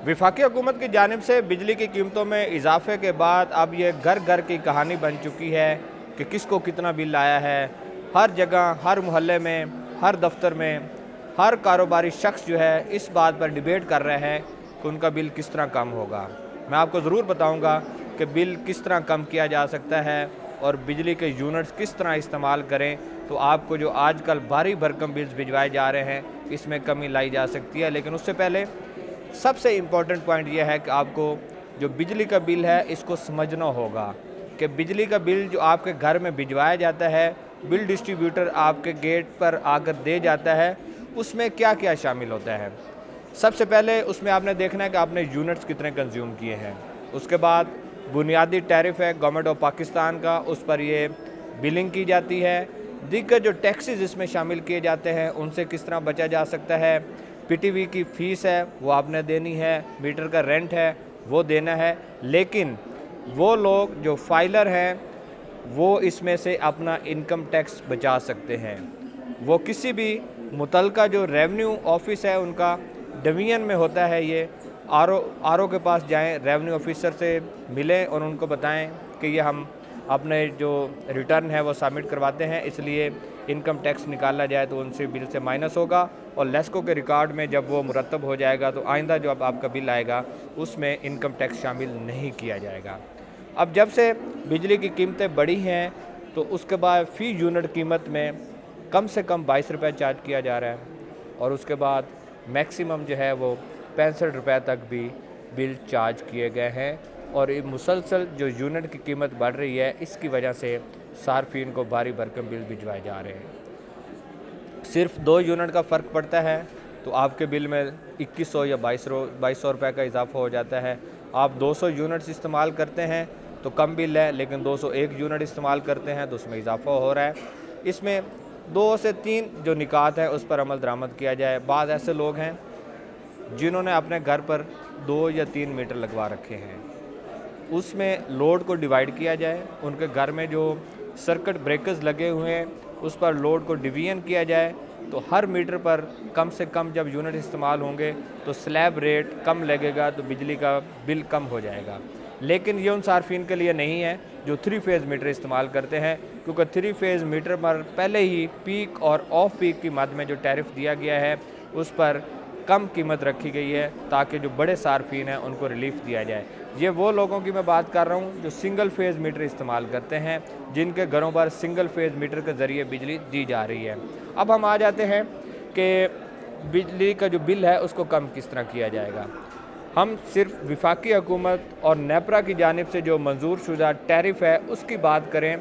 वफाकी हुकूमत की जानिब से बिजली की कीमतों में इजाफे के बाद अब ये घर घर की कहानी बन चुकी है कि किसको कितना बिल आया है। हर जगह, हर मोहल्ले में, हर दफ्तर में, हर कारोबारी शख्स जो है इस बात पर डिबेट कर रहे हैं कि उनका बिल किस तरह कम होगा। मैं आपको ज़रूर बताऊंगा कि बिल किस तरह कम किया जा सकता है और बिजली के यूनिट्स किस तरह इस्तेमाल करें तो आपको जो आजकल भारी भरकम बिल्स भिजवाए जा रहे हैं इसमें कमी लाई जा सकती है। लेकिन उससे पहले सबसे इम्पॉर्टेंट पॉइंट यह है कि आपको जो बिजली का बिल है इसको समझना होगा कि बिजली का बिल जो आपके घर में भिजवाया जाता है, बिल डिस्ट्रीब्यूटर आपके गेट पर आकर दे जाता है, उसमें क्या क्या शामिल होता है। सबसे पहले उसमें आपने देखना है कि आपने यूनिट्स कितने कंज्यूम किए हैं। उसके बाद बुनियादी टैरिफ है गवर्नमेंट ऑफ पाकिस्तान का, उस पर ये बिलिंग की जाती है। दीगर जो टैक्सेस इसमें शामिल किए जाते हैं उनसे किस तरह बचा जा सकता है। पीटीवी की फ़ीस है वो आपने देनी है, मीटर का रेंट है वो देना है। लेकिन वो लोग जो फाइलर हैं वो इसमें से अपना इनकम टैक्स बचा सकते हैं। वो किसी भी मुतलका जो रेवेन्यू ऑफिस है उनका डिवीजन में होता है, ये आरओ के पास जाएं, रेवेन्यू ऑफिसर से मिलें और उनको बताएं कि ये हम अपने जो रिटर्न है वो सबमिट करवाते हैं, इसलिए इनकम टैक्स निकाला जाए तो उनसे बिल से माइनस होगा और लेस्को के रिकॉर्ड में जब वो मुरतब हो जाएगा तो आइंदा जो अब आपका बिल आएगा उसमें इनकम टैक्स शामिल नहीं किया जाएगा। अब जब से बिजली की कीमतें बढ़ी हैं तो उसके बाद फ़ी यूनिट कीमत में कम से कम 22 रुपये चार्ज किया जा रहा है और उसके बाद मैक्सिमम जो है वो 65 रुपये तक भी बिल चार्ज किए गए हैं। और ये मुसलसल जो यूनिट की कीमत बढ़ रही है इसकी वजह से सार्फिन को भारी भरकम बिल भिजवाए जा रहे हैं। सिर्फ 2 यूनिट का फ़र्क पड़ता है तो आपके बिल में 2100 या 2200 रुपये का इजाफा हो जाता है। आप 200 यूनिट्स इस्तेमाल करते हैं तो कम बिल है, लेकिन 201 यूनिट इस्तेमाल करते हैं तो उसमें इजाफा हो रहा है। इसमें 2 से 3 जो निकात है उस पर अमल दरामद किया जाए। बाद ऐसे लोग हैं जिन्होंने अपने घर पर 2 या 3 मीटर लगवा रखे हैं, उसमें लोड को डिवाइड किया जाए। उनके घर में जो सर्किट ब्रेकर्स लगे हुए हैं उस पर लोड को डिवीजन किया जाए तो हर मीटर पर कम से कम जब यूनिट इस्तेमाल होंगे तो स्लैब रेट कम लगेगा तो बिजली का बिल कम हो जाएगा। लेकिन ये उन सार्फिन के लिए नहीं है जो 3 फेज़ मीटर इस्तेमाल करते हैं, क्योंकि 3 फेज़ मीटर पर पहले ही पीक और ऑफ पीक की मद में जो टैरिफ दिया गया है उस पर कम कीमत रखी गई है ताकि जो बड़े सार्फिन हैं उनको रिलीफ दिया जाए। ये वो लोगों की मैं बात कर रहा हूँ जो सिंगल फेज़ मीटर इस्तेमाल करते हैं, जिनके घरों पर सिंगल फेज़ मीटर के ज़रिए बिजली दी जा रही है। अब हम आ जाते हैं कि बिजली का जो बिल है उसको कम किस तरह किया जाएगा। हम सिर्फ वफाकी हुकूमत और नेपरा की जानिब से जो मंजूर शुदा टैरिफ है उसकी बात करें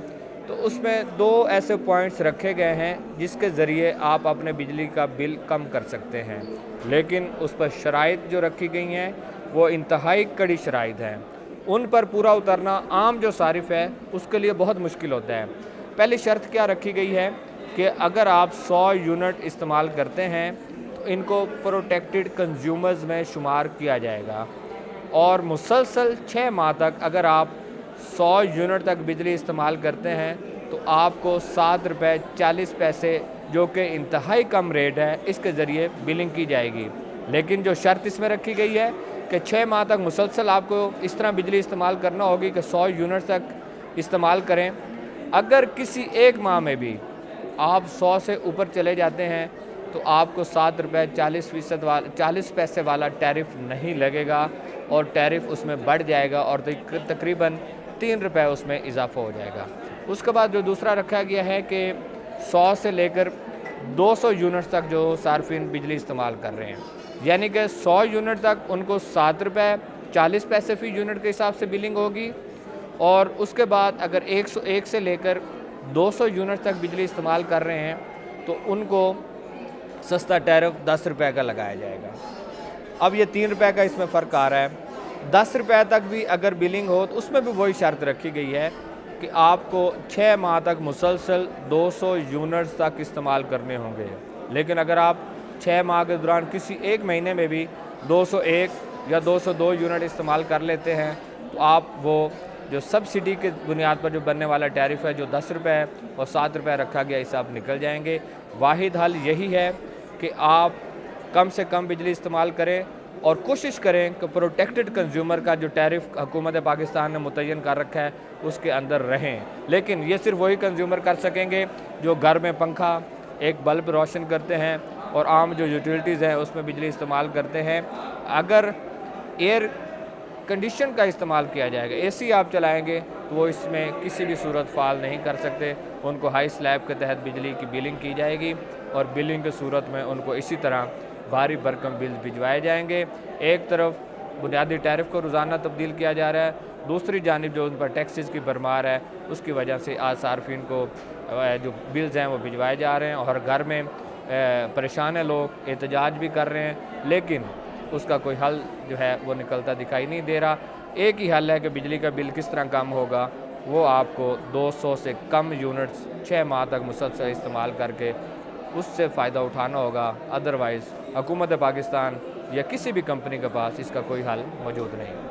तो उसमें 2 ऐसे पॉइंट्स रखे गए हैं जिसके ज़रिए आप अपने बिजली का बिल कम कर सकते हैं, लेकिन उस पर शराइत जो रखी गई हैं वो इंतहाई कड़ी शराइत हैं। उन पर पूरा उतरना आम जो सारिफ है उसके लिए बहुत मुश्किल होता है। पहली शर्त क्या रखी गई है कि अगर आप 100 यूनिट इस्तेमाल करते हैं तो इनको प्रोटेक्टेड कंज्यूमर्स में शुमार किया जाएगा और मुसलसल 6 माह तक अगर आप 100 यूनिट तक बिजली इस्तेमाल करते हैं तो आपको 7 रुपये 40 पैसे जो कि इंतहाई कम रेट है इसके ज़रिए बिलिंग की जाएगी। लेकिन जो शर्त इसमें रखी गई है कि 6 माह तक मुसलसल आपको इस तरह बिजली इस्तेमाल करना होगी कि 100 यूनिट तक इस्तेमाल करें। अगर किसी एक माह में भी आप 100 से ऊपर चले जाते हैं तो आपको 7 रुपये 40 पैसे वाला टैरिफ नहीं लगेगा और टैरिफ उसमें बढ़ जाएगा और तकरीबन 3 रुपये उसमें इजाफा हो जाएगा। उसके बाद जो दूसरा रखा गया है कि 100 से लेकर 200 यूनिट तक जो सार्फिन बिजली इस्तेमाल कर रहे हैं, यानी कि 100 यूनिट तक उनको 7 रुपये 40 पैसे फ़ी यूनिट के हिसाब से बिलिंग होगी और उसके बाद अगर 101 से लेकर 200 यूनिट तक बिजली इस्तेमाल कर रहे हैं तो उनको सस्ता टैरिफ 10 रुपये का लगाया जाएगा। अब ये 3 रुपये का इसमें फ़र्क आ रहा है। 10 रुपये तक भी अगर बिलिंग हो तो उसमें भी वही शर्त रखी गई है कि आपको 6 माह तक मुसलसल 200 यूनिट्स तक इस्तेमाल करने होंगे। लेकिन अगर आप 6 माह के दौरान किसी एक महीने में भी 201 या 202 यूनिट इस्तेमाल कर लेते हैं तो आप वो जो सब्सिडी के बुनियाद पर जो बनने वाला टैरिफ है जो 10 रुपये और 7 रुपये रखा गया इससे आप निकल जाएंगे। वाहिद हल यही है कि आप कम से कम बिजली इस्तेमाल करें اور کوشش کریں کہ پروٹیکٹڈ کنزیومر کا جو ٹیرف حکومت پاکستان نے متعین کر رکھا ہے اس کے اندر رہیں. لیکن یہ صرف وہی کنزیومر کر سکیں گے جو گھر میں پنکھا ایک بلب روشن کرتے ہیں اور عام جو یوٹیلیٹیز ہیں اس میں بجلی استعمال کرتے ہیں. اگر ایئر کنڈیشن کا استعمال کیا جائے گا, اے سی آپ چلائیں گے تو وہ اس میں کسی بھی صورت فعال نہیں کر سکتے. ان کو ہائی سلیب کے تحت بجلی کی بلنگ کی جائے گی اور بلنگ کی صورت میں ان کو اسی طرح بھاری بھرکم بل بھجوائے جائیں گے. ایک طرف بنیادی ٹیرف کو روزانہ تبدیل کیا جا رہا ہے, دوسری جانب جو ان پر ٹیکسز کی بھرمار ہے اس کی وجہ سے آج صارفین کو جو بلز ہیں وہ بھجوائے جا رہے ہیں اور گھر میں پریشان ہیں لوگ, احتجاج بھی کر رہے ہیں, لیکن اس کا کوئی حل جو ہے وہ نکلتا دکھائی نہیں دے رہا. ایک ہی حل ہے کہ بجلی کا بل کس طرح کم ہوگا, وہ آپ کو 200 سے کم یونٹس 6 ماہ تک مسلسل استعمال کر کے اس سے فائدہ اٹھانا ہوگا. ادروائز حکومت پاکستان یا کسی بھی کمپنی کے پاس اس کا کوئی حل موجود نہیں.